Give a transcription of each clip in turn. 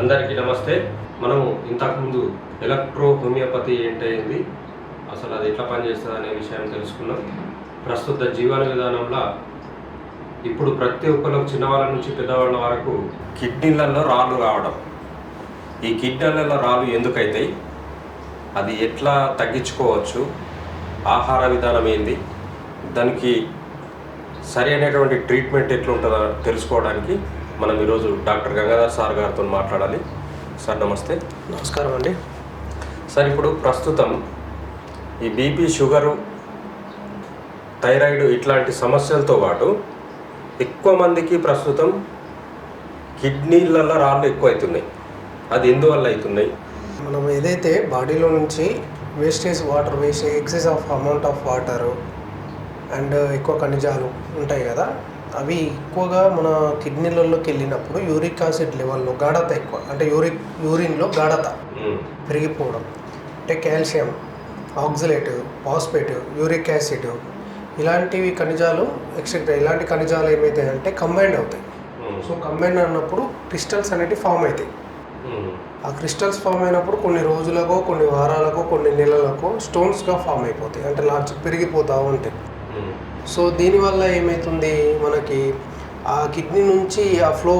అందరికీ నమస్తే. మనము ఇంతకుముందు ఎలక్ట్రో హోమియోపతి ఏంటైంది, అసలు అది ఎట్లా పనిచేస్తుంది అనే విషయం తెలుసుకున్నాం. ప్రస్తుత జీవన విధానంలో ఇప్పుడు ప్రతి ఒక్కరికి చిన్నవాళ్ళ నుంచి పెద్దవాళ్ళ వరకు కిడ్నీలలో రాళ్ళు రావడం. ఈ కిడ్నీలలో రాళ్ళు ఎందుకైతాయి, అది ఎట్లా తగ్గించుకోవచ్చు, ఆహార విధానం ఏంది, దానికి సరి అయినటువంటి ట్రీట్మెంట్ ఎట్లుంటుందో తెలుసుకోవడానికి మనం ఈరోజు డాక్టర్ గంగాధర్ సార్ గారితో మాట్లాడాలి. సార్ నమస్తే. నమస్కారం అండి. సార్, ఇప్పుడు ప్రస్తుతం ఈ బీపీ, షుగరు, థైరాయిడ్ ఇట్లాంటి సమస్యలతో పాటు ఎక్కువ మందికి ప్రస్తుతం కిడ్నీలలో రాళ్ళు ఎక్కువ అవుతున్నాయి. అది ఎందువల్ల అవుతున్నాయి? మనం ఏదైతే బాడీలో నుంచి water waste excess of amount of water and ఎక్కువ ఖనిజాలు ఉంటాయి కదా, అవి ఎక్కువగా మన కిడ్నీలలోకి వెళ్ళినప్పుడు యూరిక్ యాసిడ్ లెవెల్లో గాఢత ఎక్కువ, అంటే యూరిన్లో గాఢత పెరిగిపోవడం, అంటే calcium, oxalate, phosphate, uric acid ఇలాంటివి ఖనిజాలు ఎక్సెట్రా ఇలాంటి ఖనిజాలు ఏమవుతాయంటే కంబైండ్ అవుతాయి. సో కంబైండ్ అన్నప్పుడు క్రిస్టల్స్ అనేవి ఫామ్ అవుతాయి. ఆ క్రిస్టల్స్ ఫామ్ అయినప్పుడు కొన్ని రోజులకో, కొన్ని వారాలకో, కొన్ని నెలలకో స్టోన్స్గా ఫామ్ అయిపోతాయి, అంటే లార్జ్ పెరిగిపోతూ ఉంటాయి. సో దీనివల్ల ఏమవుతుంది, మనకి ఆ కిడ్నీ నుంచి ఆ ఫ్లో,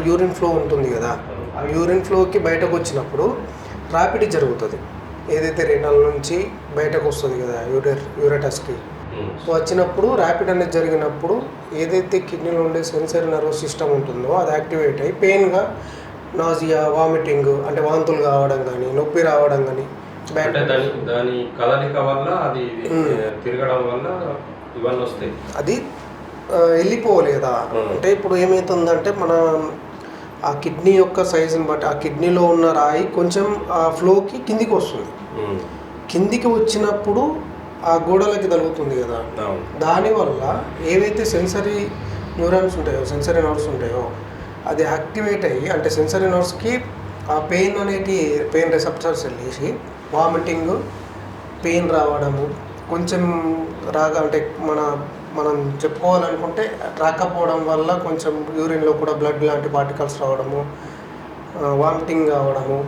యూరిన్ ఫ్లో ఉంటుంది కదా, ఆ యూరిన్ ఫ్లోకి బయటకు వచ్చినప్పుడు ర్యాపిడ్ జరుగుతుంది. ఏదైతే రెనాల్ నుంచి బయటకు వస్తుంది కదా యూరేటస్కి, సో వచ్చినప్పుడు ర్యాపిడ్ అనేది జరిగినప్పుడు ఏదైతే కిడ్నీలో ఉండే సెన్సరీ నర్వస్ సిస్టమ్ ఉంటుందో అది యాక్టివేట్ అయ్యి పెయిన్గా, నాజియా, వామిటింగ్ అంటే వాంతులు కావడం కానీ, నొప్పి రావడం కానీ, దాని కదలిక వల్ల అది తిరగడం వల్ల ఇవన్నీ వస్తాయి. అది వెళ్ళిపోవాలి కదా. అంటే ఇప్పుడు ఏమవుతుందంటే మన ఆ కిడ్నీ యొక్క సైజుని బట్టి ఆ కిడ్నీలో ఉన్న రాయి కొంచెం ఆ ఫ్లోకి కిందికి వస్తుంది. కిందికి వచ్చినప్పుడు ఆ గోడలకి తగులుతుంది కదా, దానివల్ల ఏవైతే సెన్సరీ న్యూరాన్స్ ఉంటాయో, సెన్సరీ నర్వ్స్ ఉంటాయో అది యాక్టివేట్ అయ్యి, అంటే సెన్సరీ నర్వ్స్కి ఆ పెయిన్ పెయిన్ రిసెప్టర్స్ వెళ్ళేసి వామిటింగ్, పెయిన్ రావడము, కొంచెం అంటే మనం చెప్పుకోవాలనుకుంటే రాకపోవడం వల్ల కొంచెం యూరిన్లో కూడా బ్లడ్ లాంటి పార్టికల్స్ రావడము, వామిటింగ్ కావడము,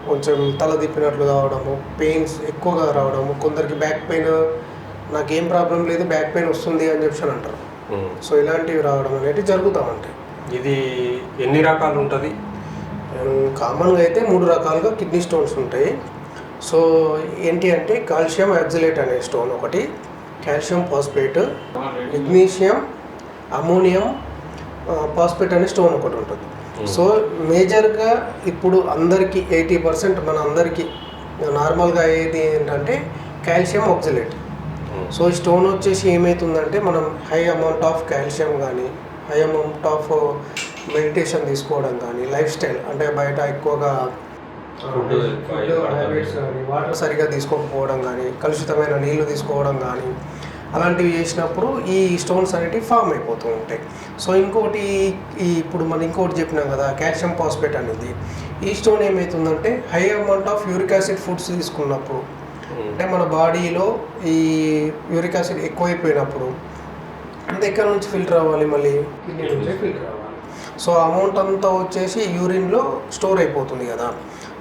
కొంచెం తల తిప్పినట్లు కావడము, పెయిన్స్ ఎక్కువగా రావడము, కొందరికి బ్యాక్ పెయిన్, నాకేం ప్రాబ్లం లేదు బ్యాక్ పెయిన్ వస్తుంది అని చెప్పి అంటారు. సో ఇలాంటివి రావడం అనేవి జరుగుతూ ఉంటాయి. ఇది ఎన్ని రకాలు ఉంటుంది? కామన్గా అయితే 3 రకాలుగా కిడ్నీ స్టోన్స్ ఉంటాయి. సో ఏంటి అంటే కాల్షియం ఆక్సలేట్ అనే స్టోన్ ఒకటి, calcium phosphate, magnesium, ammonium phosphate అనే స్టోన్ ఒకటి ఉంటుంది. సో మేజర్గా ఇప్పుడు అందరికీ 80% మన అందరికీ నార్మల్గా అయ్యేది ఏంటంటే కాల్షియం ఆక్సలేట్. సో ఈ స్టోన్ వచ్చేసి ఏమవుతుందంటే మనం హై అమౌంట్ ఆఫ్ కాల్షియం కానీ, హై అమౌంట్ ఆఫ్ మెడిటేషన్ తీసుకోవడం కానీ, లైఫ్ స్టైల్ అంటే బయట ఎక్కువగా ఫుడ్ హ్యాబిట్స్ కానీ, వాటర్ సరిగా తీసుకోకపోవడం కానీ, కలుషితమైన నీళ్లు తీసుకోవడం కానీ అలాంటివి చేసినప్పుడు ఈ స్టోన్స్ అనేటివి ఫామ్ అయిపోతూ ఉంటాయి. సో ఇంకోటి ఇప్పుడు మనం ఇంకోటి చెప్పినాం కదా, కాల్షియం ఫాస్ఫేట్ అనేది, ఈ స్టోన్ ఏమవుతుందంటే high amount of uric acid foods తీసుకున్నప్పుడు, అంటే మన బాడీలో ఈ యూరిక్ యాసిడ్ ఎక్కువైపోయినప్పుడు అంటే ఎక్కడి నుంచి ఫిల్టర్ అవ్వాలి, మళ్ళీ కిడ్నీ నుంచే ఫిల్టర్ అవ్వాలి. సో అమౌంట్ అంతా వచ్చేసి యూరిన్లో స్టోర్ అయిపోతుంది కదా.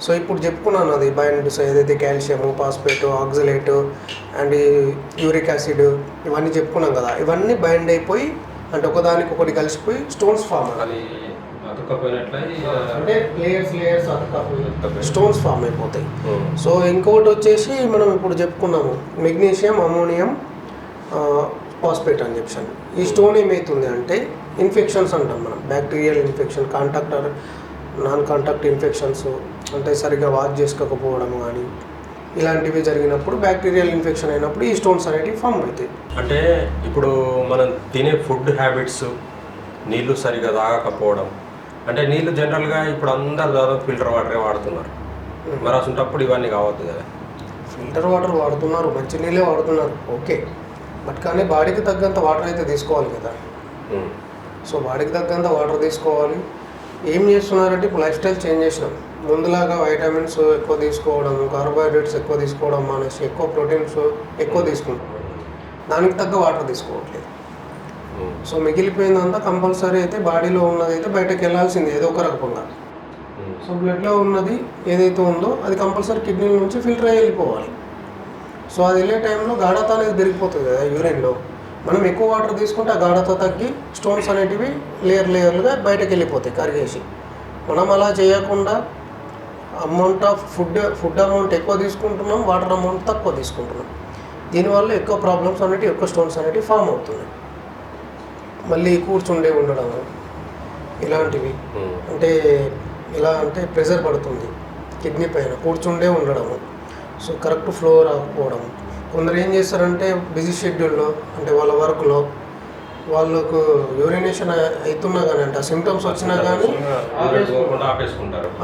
సో ఇప్పుడు చెప్పుకున్నాను అది బైండ్స్, ఏదైతే calcium, phosphate, oxalate and uric acid ఇవన్నీ చెప్పుకున్నాం కదా, ఇవన్నీ బైండ్ అయిపోయి అంటే ఒకదానికి ఒకటి కలిసిపోయి స్టోన్స్ ఫామ్ అవ్వాలి, అంటే లేయర్స్ స్టోన్స్ ఫామ్ అయిపోతాయి. సో ఇంకొకటి వచ్చేసి మనం ఇప్పుడు చెప్పుకున్నాము మెగ్నీషియం, అమోనియం ఫాస్ఫేట్ అని చెప్పాను. ఈ స్టోన్ ఏమవుతుంది అంటే ఇన్ఫెక్షన్స్ అంటాం మనం, bacterial infection, contact or non contact infections, అంటే సరిగ్గా వాష్ చేసుకోకపోవడం కానీ ఇలాంటివి జరిగినప్పుడు బ్యాక్టీరియల్ ఇన్ఫెక్షన్ అయినప్పుడు ఈ స్టోన్స్ అనేవి ఫామ్ అవుతాయి. అంటే ఇప్పుడు మనం తినే ఫుడ్ హ్యాబిట్స్, నీళ్లు సరిగ్గా తాగకపోవడం, అంటే నీళ్లు జనరల్గా ఇప్పుడు అందరు దాదాపు ఫిల్టర్ వాటరే వాడుతున్నారు, మరి అసలు ఇవన్నీ కావద్దు కదా. ఫిల్టర్ వాటర్ వాడుతున్నారు, మంచి నీళ్ళే వాడుతున్నారు, ఓకే, బట్ కానీ బాడీకి తగ్గంత వాటర్ అయితే తీసుకోవాలి కదా. సో బాడీకి తగ్గంత వాటర్ తీసుకోవాలి. ఏం చేస్తున్నారంటే ఇప్పుడు లైఫ్ స్టైల్ చేంజ్ చేసినాం. ముందులాగా వైటమిన్స్ ఎక్కువ తీసుకోవడం, కార్బోహైడ్రేట్స్ ఎక్కువ తీసుకోవడం మానేసి ఎక్కువ ప్రోటీన్స్ ఎక్కువ తీసుకుంటాం, దానికి తగ్గ వాటర్ తీసుకోవట్లేదు. సో మిగిలిపోయిందంతా కంపల్సరీ అయితే బాడీలో ఉన్నది అయితే బయటకు వెళ్ళాల్సింది ఏదో ఒక రకంగా. సో బ్లడ్లో ఉన్నది ఏదైతే ఉందో అది కంపల్సరీ కిడ్నీల నుంచి ఫిల్టర్ అయ్యి వెళ్ళిపోవాలి. సో అది వెళ్ళే టైంలో గాఢత అనేది పెరిగిపోతుంది కదా యూరిన్లో. మనం ఎక్కువ వాటర్ తీసుకుంటే ఆ గాఢత తగ్గి స్టోన్స్ అనేటివి లేయర్లుగా బయటకు వెళ్ళిపోతాయి కరిగేసి. మనం అలా చేయకుండా అమౌంట్ ఆఫ్ ఫుడ్ అమౌంట్ ఎక్కువ తీసుకుంటున్నాం, వాటర్ అమౌంట్ తక్కువ తీసుకుంటున్నాం. దీనివల్ల ఎక్కువ ప్రాబ్లమ్స్ అనేటివి, ఎక్కువ స్టోన్స్ అనేటివి ఫామ్ అవుతున్నాయి. మళ్ళీ కూర్చుండే ఉండడం ఇలాంటివి, అంటే ఎలా అంటే ప్రెషర్ పడుతుంది కిడ్నీ పైన, కూర్చుండే ఉండడము. సో కరెక్ట్ ఫ్లో రాకపోవడం. కొందరు ఏం చేస్తారంటే బిజీ షెడ్యూల్లో, అంటే వాళ్ళ వర్క్లో వాళ్ళకు యూరినేషన్ అవుతున్నా కానీ, అంటే సిమ్టమ్స్ వచ్చినా కానీ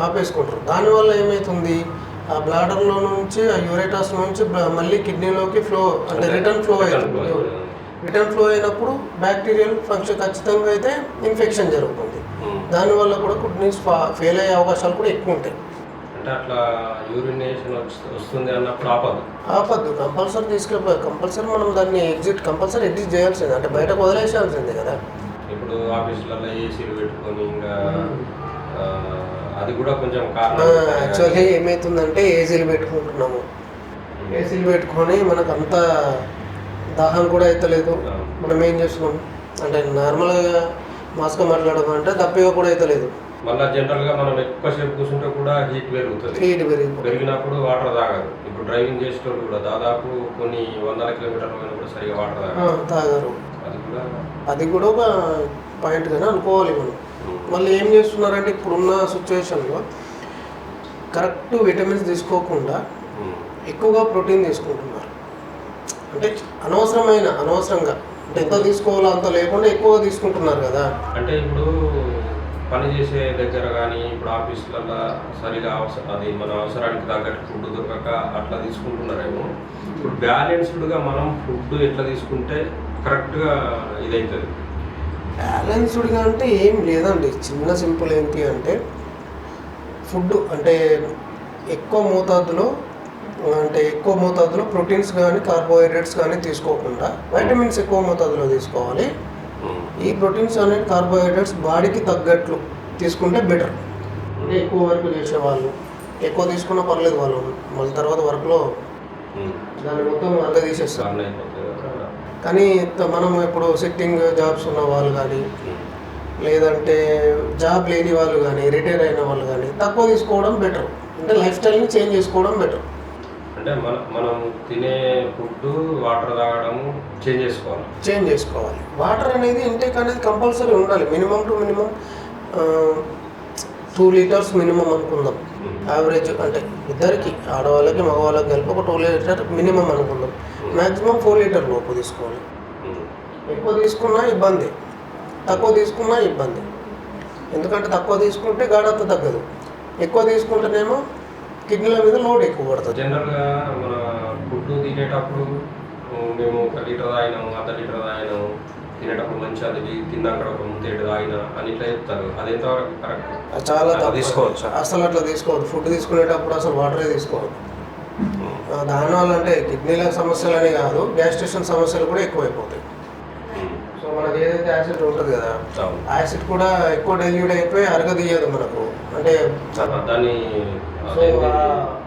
ఆపేసుకుంటారు. దానివల్ల ఏమవుతుంది, ఆ బ్లాడర్లో నుంచి ఆ యూరేటస్ నుంచి మళ్ళీ కిడ్నీలోకి ఫ్లో, అంటే రిటర్న్ ఫ్లో అవుతుంది. రిటర్న్ ఫ్లో అయినప్పుడు బ్యాక్టీరియల్ ఫంక్షన్ ఖచ్చితంగా అయితే ఇన్ఫెక్షన్ జరుగుతుంది. దానివల్ల కూడా కిడ్నీస్ ఫెయిల్ అయ్యే అవకాశాలు కూడా ఎక్కువ ఉంటాయి. అంటే అట్లా యూరినేషన్ వస్తుంది అన్నప్పుడు ఆపద్దు, కంపల్సరీ తీసుకెళ్ళిపోయి కంపల్సరీ మనం దాన్ని కంపల్సరీ ఎగ్జిట్ చేయాల్సిందే, అంటే బయటకు వదిలేసాల్సిందే కదా. ఇప్పుడు ఆఫీసులలో ఏసీలు పెట్టుకొని ఇంకా అది కూడా కొంచెం యాక్చువల్లీ ఏమవుతుందంటే ఏసీలు పెట్టుకుంటున్నాము, ఏసీలు పెట్టుకొని మనకు అంత దాహం కూడా అవుతలేదు. మనం ఏం చేస్తున్నాం అంటే నార్మల్గా మాస్గా మాట్లాడడం అంటే తప్పిగా కూడా అవుతలేదు. మళ్ళీ జనరల్గా మనం ఎక్కువసేపు కూర్చుంటే కూడా హీట్ పెరిగినప్పుడు వాటర్ తాగరు. ఇప్పుడు డ్రైవింగ్ చేసేటోళ్ళు కూడా దాదాపు కొన్ని వందల కిలోమీటర్లు పోయినప్పుడు సరిగా వాటర్ తాగరు. అది కూడా ఒక పాయింట్గానే అనుకోవాలి మనం. మళ్ళీ ఏం చేస్తున్నారంటే ఇప్పుడున్న సిచ్యువేషన్లో కరెక్ట్ విటమిన్స్ తీసుకోకుండా ఎక్కువగా ప్రోటీన్ తీసుకుంటున్నారు. అంటే అనవసరంగా అంటే ఎంత తీసుకోవాలో అంత లేకుండా ఎక్కువగా తీసుకుంటున్నారు కదా. అంటే ఇప్పుడు పని చేసే దగ్గర కానీ ఇప్పుడు ఆఫీసులలో సరిగా అది మన అవసరానికి తగ్గట్టు ఫుడ్ దొరకక అట్లా తీసుకుంటున్నారేమో. ఇప్పుడు బ్యాలెన్స్డ్గా మనం ఫుడ్ ఎట్లా తీసుకుంటే కరెక్ట్గా ఇదవుతుంది? బ్యాలెన్స్డ్గా అంటే ఏం లేదండి, చిన్న సింపుల్ ఏంటి అంటే ఫుడ్ అంటే ఎక్కువ మోతాదులో ప్రోటీన్స్ కానీ కార్బోహైడ్రేట్స్ కానీ తీసుకోకుండా వైటమిన్స్ ఎక్కువ మోతాదులో తీసుకోవాలి. ఈ ప్రోటీన్స్ అనేది కార్బోహైడ్రేట్స్ బాడీకి తగ్గట్లు తీసుకుంటే బెటర్. అంటే ఎక్కువ వర్క్ చేసేవాళ్ళు ఎక్కువ తీసుకున్నా పర్లేదు, వాళ్ళు మళ్ళీ తర్వాత వర్క్లో దాన్ని మొత్తం అంతా తీసేస్తారు. కానీ మనం ఇప్పుడు సిట్టింగ్ జాబ్స్ ఉన్న వాళ్ళు కానీ, లేదంటే జాబ్ లేని వాళ్ళు కానీ, రిటైర్ అయిన వాళ్ళు కానీ తక్కువ తీసుకోవడం బెటర్. అంటే లైఫ్ స్టైల్ని చేంజ్ చేసుకోవడం బెటర్. అంటే మనం తినే ఫుడ్, వాటర్ తాగడం చేంజ్ చేసుకోవాలి. వాటర్ అనేది ఇంటేక్ అనేది కంపల్సరీ ఉండాలి. మినిమం 2 లీటర్స్ మినిమం అనుకుందాం. యావరేజ్ అంటే ఇద్దరికి, ఆడవాళ్ళకి మగవాళ్ళకి కలిపి ఒక 2 లీటర్ మినిమం అనుకుందాం. మ్యాక్సిమం 4 లీటర్ లోపు తీసుకోవాలి. ఎక్కువ తీసుకున్నా ఇబ్బంది, తక్కువ తీసుకున్నా ఇబ్బంది. ఎందుకంటే తక్కువ తీసుకుంటే గాఢత తగ్గదు, ఎక్కువ తీసుకుంటేనేమో కిడ్నీల మీద లోడ్ ఎక్కువ పడుతుంది. జనరల్గా మన ఫుడ్ తినేటప్పుడు మేము 1 లీటర్ తాగినాము, అర్ధ లీటర్ తాగినాము, తినేటప్పుడు మంచి అది తిన్నాక ఒక ముంతేడు తాగినా అని ఇట్లా చెప్తారు. అది ఎంతవరకు కరెక్ట్? చాలా తీసుకోవచ్చు. అసలు అట్లా తీసుకోవద్దు. ఫుడ్ తీసుకునేటప్పుడు అసలు వాటరే తీసుకోవద్దు. దానివల్ల అంటే కిడ్నీల సమస్యలు అనే కాదు, గ్యాస్ట్రిషన్ సమస్యలు కూడా ఎక్కువైపోతాయి. సో మనకి ఏదైతే యాసిడ్ ఉంటుంది కదా, యాసిడ్ కూడా ఎక్కువ డైల్యూట్ అయిపోయి అరగదీయదు మనకు. అంటే దాన్ని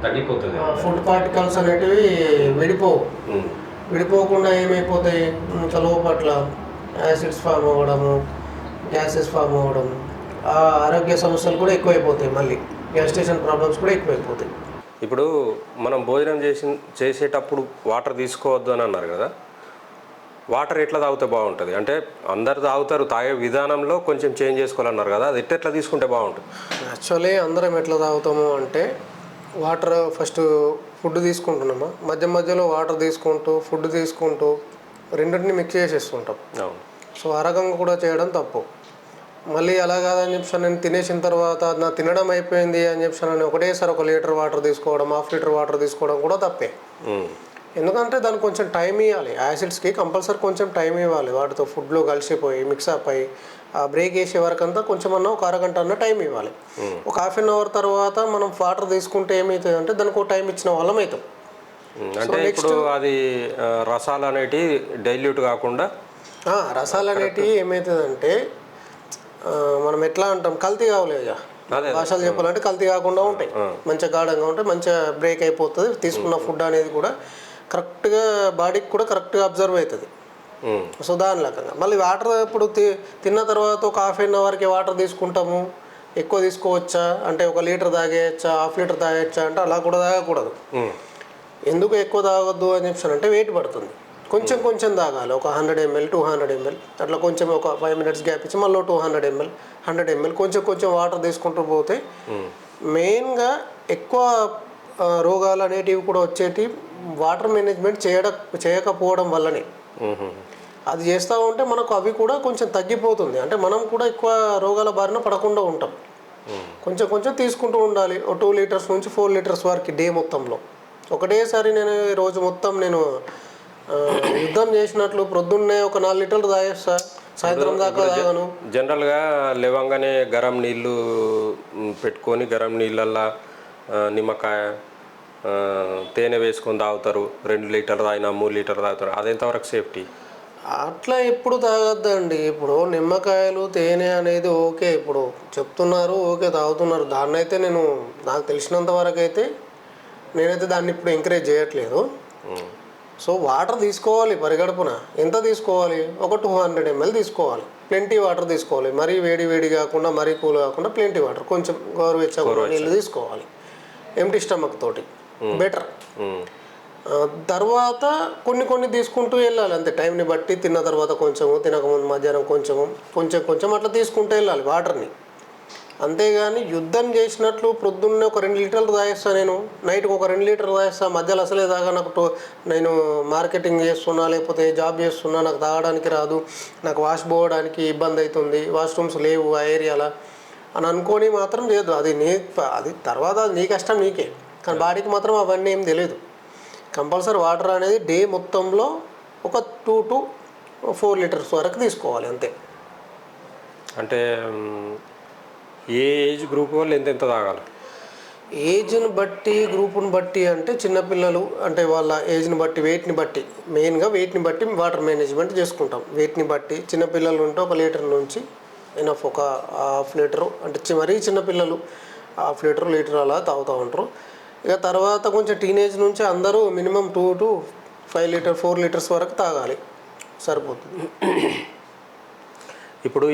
తగ్గిపోతుంది. ఫుడ్ పార్టికల్స్ అనేటివి విడిపోకుండా ఏమైపోతాయి, ఇంకా లోపట్ల యాసిడ్స్ ఫామ్ అవ్వడము, గ్యాసెస్ ఫామ్ అవ్వడం, ఆ ఆరోగ్య సమస్యలు కూడా ఎక్కువైపోతాయి. మళ్ళీ గ్యాస్ట్రిషన్ ప్రాబ్లమ్స్ కూడా ఎక్కువైపోతాయి. ఇప్పుడు మనం భోజనం చేసేటప్పుడు వాటర్ తీసుకోవద్దు అని అన్నారు కదా, వాటర్ ఎట్లా తాగితే బాగుంటుంది? అంటే అందరు తాగుతారు, తాగే విధానంలో కొంచెం చేంజ్ చేసుకోవాలన్నారు కదా, అది ఎట్లా తీసుకుంటే బాగుంటుంది? యాక్చువల్లీ అందరం ఎట్లా తాగుతాము అంటే వాటర్ ఫస్ట్ ఫుడ్ తీసుకుంటున్నామా, మధ్యలో వాటర్ తీసుకుంటూ ఫుడ్ తీసుకుంటూ రెండింటిని మిక్స్ చేసేస్తుంటాం. సో అరగంగా కూడా చేయడం తప్పు. మళ్ళీ అలా కాదని చెప్పి నేను తినేసిన తర్వాత నా తినడం అయిపోయింది అని చెప్పి నేను ఒకటేసారి 1 లీటర్ వాటర్ తీసుకోవడం, 1/2 లీటర్ వాటర్ తీసుకోవడం కూడా తప్పే. ఎందుకంటే దానికి కొంచెం టైం ఇవ్వాలి. యాసిడ్స్కి కంపల్సరీ కొంచెం టైం ఇవ్వాలి. వాటితో ఫుడ్లో కలిసిపోయి మిక్సప్ అయ్యి ఆ బ్రేక్ వేసే వరకు అంతా కొంచెం అన్న 1 అరగంట అన్న టైం ఇవ్వాలి. ఒక 1/2 అవర్ తర్వాత మనం వాటర్ తీసుకుంటే ఏమవుతుంది అంటే దానికి ఒక టైం ఇచ్చిన వాళ్ళం అవుతాం. అంటే ఇప్పుడు అది రసాలు అనేటివి డైల్యూట్ కాకుండా, రసాలు అనేటివి ఏమవుతుందంటే మనం ఎట్లా అంటాం, కల్తీ కావాలి. అదే భాషలు చెప్పాలంటే కల్తీ కాకుండా ఉంటాయి, మంచిగా గాఢంగా ఉంటాయి, మంచిగా బ్రేక్ అయిపోతుంది. తీసుకున్న ఫుడ్ అనేది కూడా కరెక్ట్గా బాడీకి కూడా కరెక్ట్గా అబ్జర్వ్ అవుతుంది. సో దాని రకంగా మళ్ళీ వాటర్ ఇప్పుడు తిన్న తర్వాత ఒక హాఫ్ అన్ అవర్కి వాటర్ తీసుకుంటాము. ఎక్కువ తీసుకోవచ్చా అంటే 1 లీటర్ తాగేయచ్చా, హాఫ్ లీటర్ తాగేయచ్చా అంటే అలా కూడా తాగకూడదు. ఎందుకు ఎక్కువ తాగొద్దు అని చెప్పానంటే వెయిట్ పడుతుంది. కొంచెం కొంచెం తాగాలి. ఒక 100 ml 200 ml అట్లా కొంచెం ఒక 5 minutes గ్యాప్ ఇచ్చి మళ్ళీ 200 ml 100 ml కొంచెం కొంచెం వాటర్ తీసుకుంటూ పోతే మెయిన్గా ఎక్కువ రోగాలు అనేటివి కూడా వచ్చేటి వాటర్ మేనేజ్మెంట్ చేయకపోవడం వల్లనే. అది చేస్తూ ఉంటే మనకు అవి కూడా కొంచెం తగ్గిపోతుంది. అంటే మనం కూడా ఎక్కువ రోగాల బారిన పడకుండా ఉంటాం. కొంచెం కొంచెం తీసుకుంటూ ఉండాలి. 2 లీటర్స్ నుంచి 4 లీటర్స్ వరకు డే మొత్తంలో. ఒకటేసారి నేను రోజు మొత్తం నేను యుద్ధం చేసినట్లు ప్రొద్దున్నే ఒక 4 లీటర్లు తాగేస్తా, సాయంత్రం దాకా తాగాను. జనరల్గా లేవంగానే గరం నీళ్ళు పెట్టుకొని గరం నీళ్ళల్లో నిమ్మకాయ తేనె వేసుకొని తాగుతారు. 2 లీటర్లు తాగినా 3 లీటర్లు తాగుతారు. అది ఎంతవరకు సేఫ్టీ? అట్లా ఎప్పుడు తాగొద్దండి. ఇప్పుడు నిమ్మకాయలు తేనె అనేది ఓకే, ఇప్పుడు చెప్తున్నారు ఓకే తాగుతున్నారు. దాన్ని అయితే నాకు తెలిసినంత వరకు అయితే నేనైతే దాన్ని ఇప్పుడు ఎంకరేజ్ చేయట్లేదు. సో వాటర్ తీసుకోవాలి పరిగడుపున. ఎంత తీసుకోవాలి? ఒక 200 ml తీసుకోవాలి. ప్లెంటీ వాటర్ తీసుకోవాలి. మరీ వేడి వేడి కాకుండా మరీ కూల్ కాకుండా ప్లెంటీ వాటర్, కొంచెం గోరువెచ్చగా నీళ్ళు తీసుకోవాలి. ఎంటీ స్టమక్ తోటి బెటర్. తర్వాత కొన్ని తీసుకుంటూ వెళ్ళాలి అంతే. టైంని బట్టి తిన్న తర్వాత కొంచెము, తినకముందు మధ్యాహ్నం కొంచెం అట్లా తీసుకుంటూ వెళ్ళాలి వాటర్ని. అంతేగాని యుద్ధం చేసినట్లు ప్రొద్దున్నే ఒక 2 లీటర్లు తాగేస్తా, నేను నైట్కి ఒక 2 లీటర్లు తాగేస్తా, మధ్యలో అసలే తాగా, నేను మార్కెటింగ్ చేస్తున్నా లేకపోతే జాబ్ చేస్తున్నా, నాకు తాగడానికి రాదు, నాకు వాష్ పోవడానికి ఇబ్బంది అవుతుంది, వాష్రూమ్స్ లేవు ఆ ఏరియాలో అని అనుకొని మాత్రం చేయదు. అది తర్వాత నీ కష్టం నీకే. కానీ బాడీకి మాత్రం అవన్నీ ఏం తెలియదు. కంపల్సరీ వాటర్ అనేది డే మొత్తంలో ఒక 2 to 4 లీటర్స్ వరకు తీసుకోవాలి అంతే. అంటే ఏ ఏజ్ గ్రూప్ వాళ్ళు ఎంత తాగాలి? ఏజ్ని బట్టి గ్రూపుని బట్టి అంటే చిన్నపిల్లలు అంటే వాళ్ళ ఏజ్ని బట్టి వెయిట్ని బట్టి, మెయిన్గా వెయిట్ని బట్టి వాటర్ మేనేజ్మెంట్ చేసుకుంటాం. వెయిట్ని బట్టి చిన్నపిల్లలు ఉంటే 1 లీటర్ నుంచి ఎనఫ్, ఒక హాఫ్ లీటరు అంటే మరీ చిన్నపిల్లలు హాఫ్ లీటర్ అలా తాగుతూ ఉంటారు. ఇక తర్వాత కొంచెం టీనేజ్ నుంచి అందరూ మినిమం 2 to 5 లీటర్ 4 లీటర్స్ వరకు తాగాలి, సరిపోతుంది. ఇప్పుడు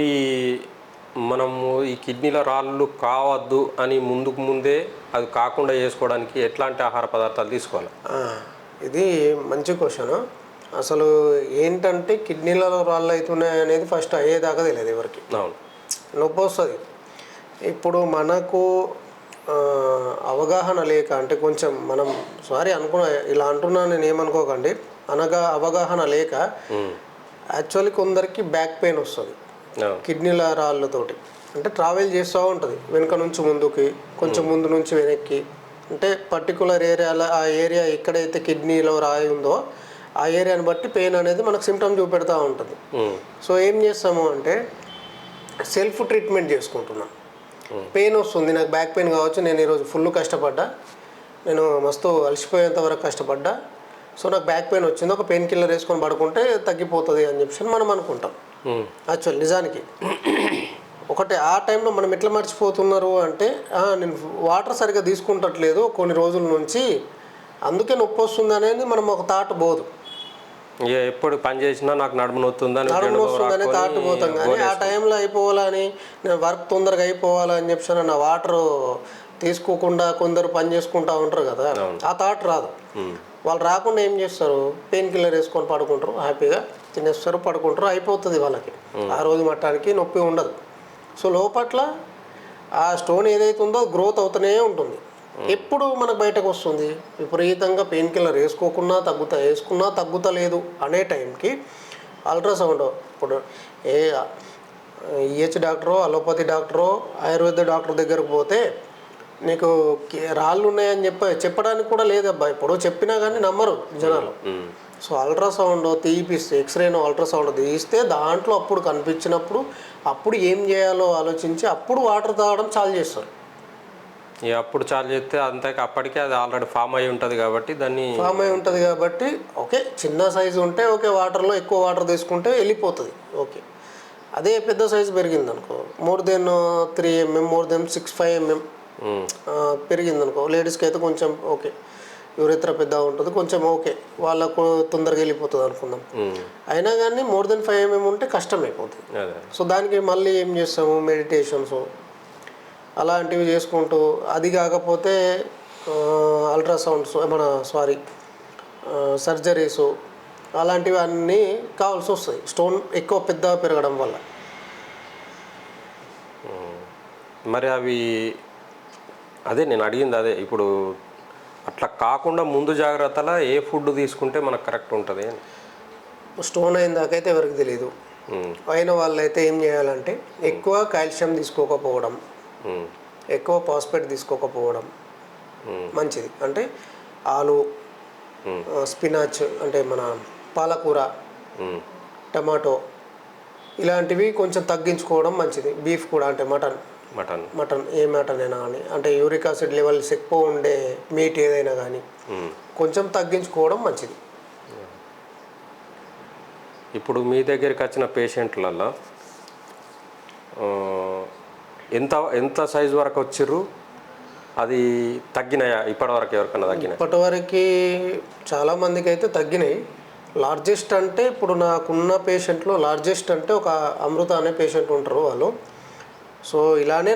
మనము ఈ కిడ్నీల రాళ్ళు కావద్దు అని ముందే అది కాకుండా చేసుకోవడానికి ఎట్లాంటి ఆహార పదార్థాలు తీసుకోవాలి? ఇది మంచి క్వశ్చన్. అసలు ఏంటంటే కిడ్నీలలో రాళ్ళు అవుతున్నాయి అనేది ఫస్ట్ అయ్యేదాకా తెలియదు ఎవరికి. అవును, నొప్పి వస్తుంది. ఇప్పుడు మనకు అవగాహన లేక, అంటే కొంచెం మనం ఇలా అంటున్నాను నేను, ఏమనుకోకండి, అవగాహన లేక యాక్చువల్లీ కొందరికి బ్యాక్ పెయిన్ వస్తుంది కిడ్నీల రాళ్ళతోటి. అంటే ట్రావెల్ చేస్తూ ఉంటుంది వెనుక నుంచి ముందుకి, కొంచెం ముందు నుంచి వెనక్కి. అంటే పర్టికులర్ ఆ ఏరియా ఎక్కడైతే కిడ్నీలో రాయి ఉందో ఆ ఏరియాని బట్టి పెయిన్ అనేది మనకు సిమ్టమ్ చూపెడతా ఉంటుంది. సో ఏం చేస్తాము అంటే సెల్ఫ్ ట్రీట్మెంట్ చేసుకుంటున్నాం. పెయిన్ వస్తుంది, నాకు బ్యాక్ పెయిన్ కావచ్చు, నేను ఈరోజు ఫుల్ కష్టపడ్డా, నేను మస్తు అలసిపోయేంత వరకు కష్టపడ్డా, సో నాకు బ్యాక్ పెయిన్ వచ్చింది, ఒక పెయిన్ కిల్లర్ వేసుకొని పడుకుంటే తగ్గిపోతుంది అని చెప్పి మనం అనుకుంటాం. యాక్చువల్ నిజానికి ఒకటే ఆ టైంలో మనం ఎట్లా మర్చిపోతున్నారు అంటే నేను వాటర్ సరిగ్గా తీసుకుంటట్లేదు కొన్ని రోజుల నుంచి, అందుకే నొప్పి వస్తుంది అనేది మనం ఒక థాట్ పోదు. ఎప్పుడు పని చేసినా నాకు నడుము నొస్తుందని థాట్ పోతాం. కానీ ఆ టైంలో అయిపోవాలని, నేను వర్క్ తొందరగా అయిపోవాలని చెప్పి నా వాటర్ తీసుకోకుండా కొందరు పని చేసుకుంటూ ఉంటారు కదా, ఆ థాట్ రాదు. వాళ్ళు రాకుండా ఏం చేస్తారు, పెయిన్ కిల్లర్ వేసుకొని పడుకుంటారు, హ్యాపీగా తినేస్తారు, పడుకుంటారు, అయిపోతుంది వాళ్ళకి. ఆ రోజు మట్టానికి నొప్పి ఉండదు. సో లోపట్ల ఆ స్టోన్ ఏదైతే ఉందో గ్రోత్ అవుతూనే ఉంటుంది. ఎప్పుడు మనకు బయటకు వస్తుంది, విపరీతంగా పెయిన్ కిల్లర్ వేసుకున్నా తగ్గుతలేదు అనే టైంకి అల్ట్రాసౌండ్, ఇప్పుడు ఈహెచ్ డాక్టరో అలోపతి డాక్టరో ఆయుర్వేద డాక్టర్ దగ్గరకు పోతే నీకు రాళ్ళు ఉన్నాయని చెప్పడానికి కూడా లేదబ్బా. ఇప్పుడు చెప్పినా కానీ నమ్మరు జనాలు. సో అల్ట్రాసౌండ్ తీపిస్తే, ఎక్స్రేను అల్ట్రాసౌండ్ తీస్తే దాంట్లో అప్పుడు కనిపించినప్పుడు అప్పుడు ఏం చేయాలో ఆలోచించి అప్పుడు వాటర్ తాగడం చాలు చేస్తారు. అప్పుడు చాలు చేస్తే అంతే, అప్పటికే అది ఆల్రెడీ ఫామ్ అయి ఉంటుంది కాబట్టి ఓకే చిన్న సైజు ఉంటే ఓకే, వాటర్లో ఎక్కువ వాటర్ తీసుకుంటే వెళ్ళిపోతుంది ఓకే. అదే పెద్ద సైజు పెరిగింది అనుకో, more than 3 mm, more than 6-5 mm పెరిగింది అనుకో, లేడీస్కి అయితే కొంచెం ఓకే, యూరిత్ర పెద్దగా ఉంటుంది కొంచెం ఓకే, వాళ్ళకు తొందరగా వెళ్ళిపోతుంది అనుకుందాం. అయినా కానీ మోర్ దెన్ 5 mm ఉంటే కష్టం అయిపోతుంది. సో దానికి మళ్ళీ ఏం చేస్తాము, మెడిటేషన్స్ అలాంటివి చేసుకుంటూ, అది కాకపోతే అల్ట్రాసౌండ్స్ సర్జరీసు అలాంటివి అన్నీ కావాల్సి వస్తాయి, స్టోన్ ఎక్కువ పెద్దగా పెరగడం వల్ల. మరి అవి అదే నేను అడిగింది అదే, ఇప్పుడు అట్లా కాకుండా ముందు జాగ్రత్తలా ఏ ఫుడ్ తీసుకుంటే మనకు కరెక్ట్ ఉంటుంది? స్టోన్ అయిన దాకైతే ఎవరికి తెలియదు. అయిన వాళ్ళైతే ఏం చేయాలంటే ఎక్కువ కాల్షియం తీసుకోకపోవడం, ఎక్కువ ఫాస్ఫేట్ తీసుకోకపోవడం మంచిది. అంటే ఆలు, స్పినాచ్ అంటే మన పాలకూర, టమాటో ఇలాంటివి కొంచెం తగ్గించుకోవడం మంచిది. బీఫ్ కూడా అంటే మటన్ ఏ మటన్ అయినా కానీ, అంటే యూరిక్ యాసిడ్ లెవెల్స్ ఎక్కువ ఉండే మీట్ ఏదైనా కానీ కొంచెం తగ్గించుకోవడం మంచిది. ఇప్పుడు మీ దగ్గరికి వచ్చిన పేషెంట్లలో ఎంత సైజు వరకు వచ్చిర్రు? అది తగ్గినాయా ఇప్పటివరకు? ఎవరికన్నా తగ్గినాయి? ఇప్పటివరకు చాలామందికి అయితే తగ్గినాయి. లార్జెస్ట్ అంటే ఇప్పుడు నాకున్న పేషెంట్లో లార్జెస్ట్ అంటే ఒక అమృత అనే పేషెంట్ ఉంటారు వాళ్ళు. సో ఇలానే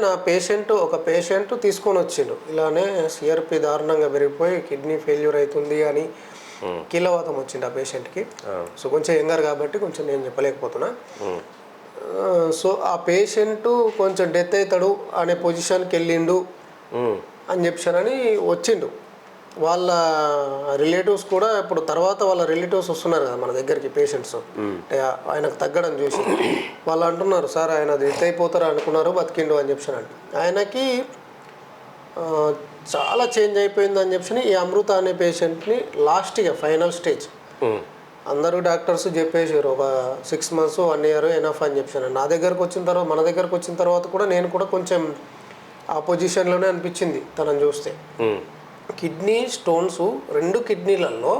ఒక పేషెంట్ తీసుకొని వచ్చిండు, ఇలానే సిఆర్పి దారుణంగా పెరిగిపోయి కిడ్నీ ఫెయిల్యూర్ అవుతుంది అని కీళ్ళవాతం వచ్చింది ఆ పేషెంట్కి. సో కొంచెం యంగర్ కాబట్టి కొంచెం నేను చెప్పలేకపోతున్నా. సో ఆ పేషెంట్ కొంచెం డెత్ అవుతాడు అనే పొజిషన్కి వెళ్ళిండు అని చెప్పానని వచ్చిండు. వాళ్ళ రిలేటివ్స్ కూడా ఇప్పుడు తర్వాత వాళ్ళ రిలేటివ్స్ వస్తున్నారు కదా మన దగ్గరికి పేషెంట్స్, ఆయనకు తగ్గడం చూసి వాళ్ళు అంటున్నారు, సార్ ఆయన డెత్ అయిపోతారు అనుకున్నారు, బతికిండు అని చెప్పానండి. ఆయనకి చాలా చేంజ్ అయిపోయింది అని చెప్పి ఈ అమృత అనే పేషెంట్ని లాస్ట్గా ఫైనల్ స్టేజ్ అందరూ డాక్టర్స్ చెప్పేసారు ఒక 6 months 1 year ఎనఫ్ అని చెప్పాను. మన దగ్గరకు వచ్చిన తర్వాత కూడా నేను కూడా కొంచెం ఆ పొజిషన్లోనే అనిపించింది తనని చూస్తే. కిడ్నీ స్టోన్స్ 2 కిడ్నీలలో,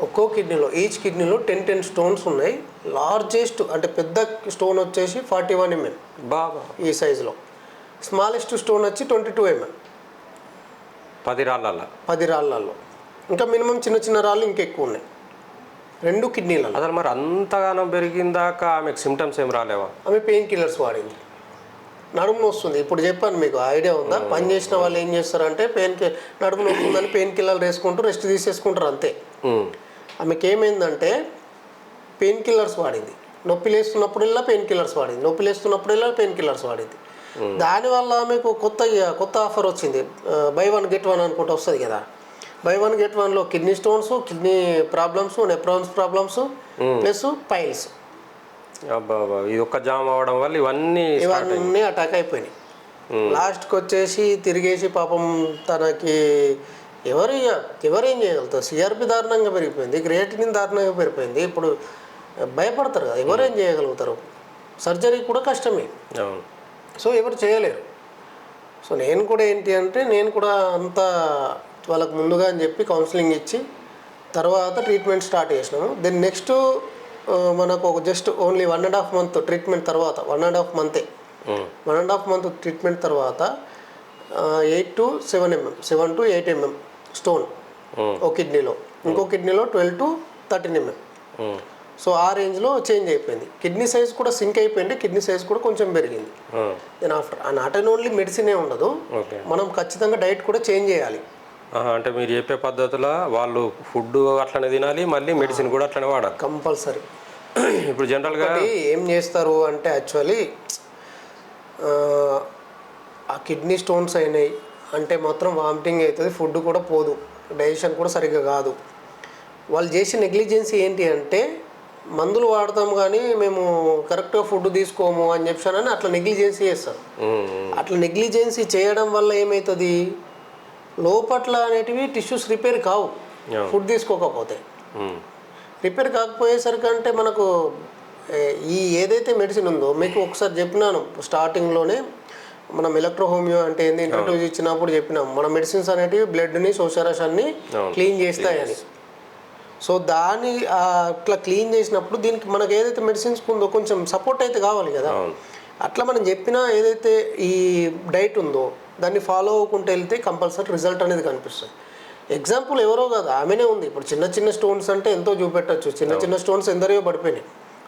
ఒక్కో కిడ్నీలో ఈచ్ కిడ్నీలో 10 స్టోన్స్ ఉన్నాయి. లార్జెస్ట్ అంటే పెద్ద స్టోన్ వచ్చేసి 41 mm బాగా ఈ సైజులో, స్మాలెస్ట్ స్టోన్ వచ్చి 22 mm 10 రాళ్ళల్లో. ఇంకా మినిమం చిన్న రాళ్ళు ఇంకెక్కువ ఉన్నాయి 2 కిడ్నీలలో. అసలు మరి అంతగానం పెరిగిందాక ఆమెకు సిమ్టమ్స్ ఏం రాలేవా? ఆమె పెయిన్ కిల్లర్స్ వాడింది, నడుము వస్తుంది. ఇప్పుడు చెప్పాను మీకు ఐడియా ఉందా? పని చేసిన వాళ్ళు ఏం చేస్తారంటే నడుము వస్తుందని పెయిన్ కిల్లర్లు వేసుకుంటూ రెస్ట్ తీసేసుకుంటారు అంతే. ఆమెకి ఏమైందంటే పెయిన్ కిల్లర్స్ వాడింది, నొప్పి లేస్తున్నప్పుడల్లా పెయిన్ కిల్లర్స్ వాడింది. దానివల్ల ఆమెకు కొత్త ఆఫర్ వచ్చింది, buy 1 get 1 అనుకుంటూ వస్తుంది కదా. buy 1 get 1లో kidney stones, kidney problems, nephrons problems plus piles. ఇది ఒక్క జామ్ అవడం వల్ల ఇవన్నీ అటాక్ అయిపోయినాయి. లాస్ట్కి వచ్చేసి తిరిగేసి పాపం తనకి ఎవరేం చేయగలుగుతారు? సిఆర్పి దారుణంగా పెరిగిపోయింది, క్రియేటినిన్ దారుణంగా పెరిగిపోయింది. ఇప్పుడు భయపడతారు కదా, ఎవరేం చేయగలుగుతారు? సర్జరీ కూడా కష్టమే, సో ఎవరు చేయలేరు. సో నేను కూడా అంతా వాళ్ళకు ముందుగా అని చెప్పి కౌన్సిలింగ్ ఇచ్చి తర్వాత ట్రీట్మెంట్ స్టార్ట్ చేసినాము. దెన్ నెక్స్ట్ మనకు ఒక జస్ట్ ఓన్లీ 1.5 month ట్రీట్మెంట్ తర్వాత 1.5 month ట్రీట్మెంట్ తర్వాత 8 to 7 mm స్టోన్ ఒక కిడ్నీలో, ఇంకో కిడ్నీలో 12 to 13 mm. సో ఆ రేంజ్లో చేంజ్ అయిపోయింది. కిడ్నీ సైజ్ కూడా సింక్ అయిపోయింది, కిడ్నీ సైజ్ కూడా కొంచెం పెరిగింది. Then after not and only మెడిసినే ఉండదు, మనం ఖచ్చితంగా డైట్ కూడా చేంజ్ చేయాలి. అంటే మీరు చెప్పే పద్ధతిలో వాళ్ళు ఫుడ్ అట్లనే తినాలి, మళ్ళీ మెడిసిన్ కూడా అట్లనే వాడాలి కంపల్సరీ. ఇప్పుడు జనరల్గా ఏం చేస్తారు అంటే యాక్చువల్లీ ఆ కిడ్నీ స్టోన్స్ అయినాయి అంటే మాత్రం వామిటింగ్ అవుతుంది, ఫుడ్ కూడా పోదు, డైజెషన్ కూడా సరిగ్గా కాదు. వాళ్ళు చేసే నెగ్లిజెన్సీ ఏంటి అంటే మందులు వాడతాం కానీ మేము కరెక్ట్గా ఫుడ్ తీసుకోము అని చెప్పానని అట్లా నెగ్లిజెన్సీ చేస్తారు. అట్లా నెగ్లిజెన్సీ చేయడం వల్ల ఏమవుతుంది, లోపట్ల అనేటివి టిష్యూస్ రిపేర్ కావు ఫుడ్ తీసుకోకపోతే. రిపేర్ కాకపోయేసరికి అంటే మనకు ఏదైతే మెడిసిన్ ఉందో మీకు ఒకసారి చెప్పినాను స్టార్టింగ్లోనే, మనం ఎలక్ట్రోహోమియో అంటే ఏంది ఇంట్రడ్యూస్ ఇచ్చినప్పుడు చెప్పినాం, మన మెడిసిన్స్ అనేటివి బ్లడ్ని, శోషరసాన్ని క్లీన్ చేస్తాయని. సో దాన్ని అట్లా క్లీన్ చేసినప్పుడు దీనికి మనకు ఏదైతే మెడిసిన్స్ ఉందో కొంచెం సపోర్ట్ అయితే కావాలి కదా. అట్లా మనం చెప్పిన ఏదైతే ఈ డైట్ ఉందో దాన్ని ఫాలో అవ్వకుంటూ వెళ్తే కంపల్సరీ రిజల్ట్ అనేది కనిపిస్తుంది. ఎగ్జాంపుల్ ఎవరో కాదు, ఆమెనే ఉంది. ఇప్పుడు చిన్న చిన్న స్టోన్స్ అంటే ఎంతో చూపెట్టచ్చు, చిన్న చిన్న స్టోన్స్ ఎందరియో పడిపోయినాయి.